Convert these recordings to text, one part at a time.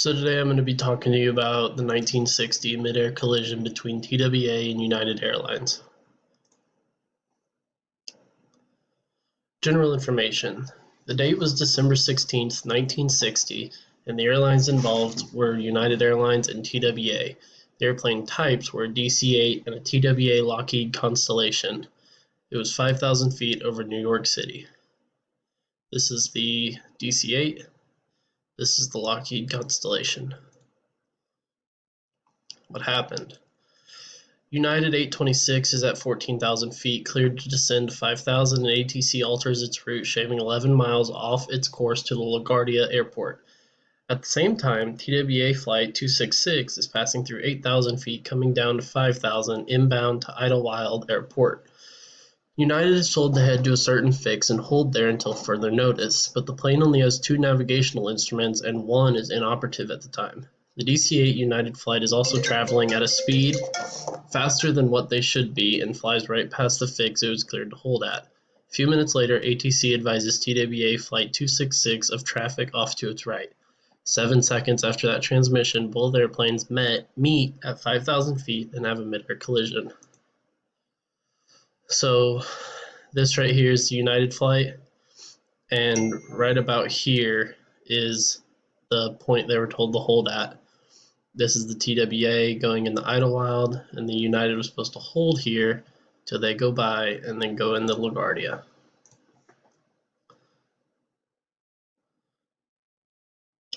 So today I'm going to be talking to you about the 1960 mid-air collision between TWA and United Airlines. General information. The date was December 16th, 1960, and the airlines involved were United Airlines and TWA. The airplane types were a DC-8 and a TWA Lockheed Constellation. It was 5,000 feet over New York City. This is the DC-8. This is the Lockheed Constellation. What happened? United 826 is at 14,000 feet, cleared to descend 5,000, and ATC alters its route, shaving 11 miles off its course to the LaGuardia Airport. At the same time, TWA Flight 266 is passing through 8,000 feet, coming down to 5,000, inbound to Idlewild Airport. United is told to head to a certain fix and hold there until further notice, but the plane only has 2 navigational instruments and 1 is inoperative at the time. The DC-8 United flight is also traveling at a speed faster than what they should be and flies right past the fix it was cleared to hold at. A few minutes later, ATC advises TWA Flight 266 of traffic off to its right. 7 seconds after that transmission, both airplanes meet at 5,000 feet and have a mid-air collision. So this right here is the United flight, and right about here is the point they were told to hold at. This is the TWA going in the Idlewild, and the United was supposed to hold here till they go by and then go in the LaGuardia.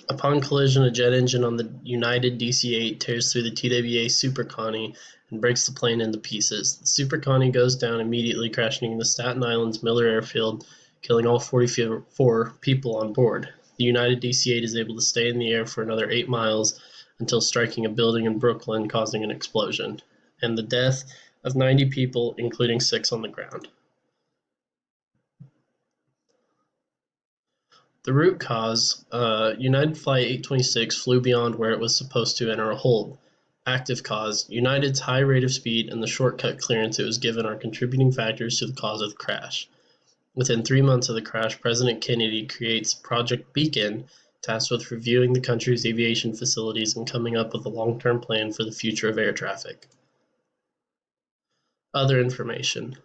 Upon collision, a jet engine on the United DC-8 tears through the TWA Super Connie and breaks the plane into pieces. The Super Connie goes down immediately, crashing into Staten Island's Miller Airfield, killing all 44 people on board. The United DC-8 is able to stay in the air for another 8 miles until striking a building in Brooklyn, causing an explosion, and the death of 90 people, including 6 on the ground. The root cause, United Flight 826 flew beyond where it was supposed to enter a hold. Active cause, United's high rate of speed and the shortcut clearance it was given are contributing factors to the cause of the crash. Within 3 months of the crash, President Kennedy creates Project Beacon, tasked with reviewing the country's aviation facilities and coming up with a long-term plan for the future of air traffic. Other information.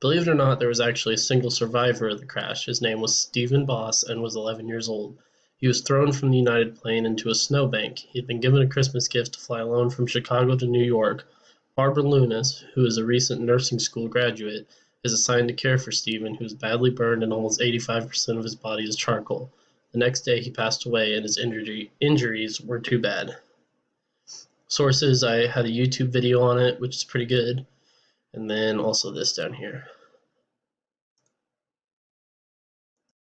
Believe it or not, there was actually a single survivor of the crash. His name was Stephen Boss and was 11 years old. He was thrown from the United plane into a snowbank. He had been given a Christmas gift to fly alone from Chicago to New York. Barbara Lunas, who is a recent nursing school graduate, is assigned to care for Stephen, who is badly burned and almost 85% of his body is charcoal. The next day he passed away and his injuries were too bad. Sources, I had a YouTube video on it, which is pretty good, and then also this down here.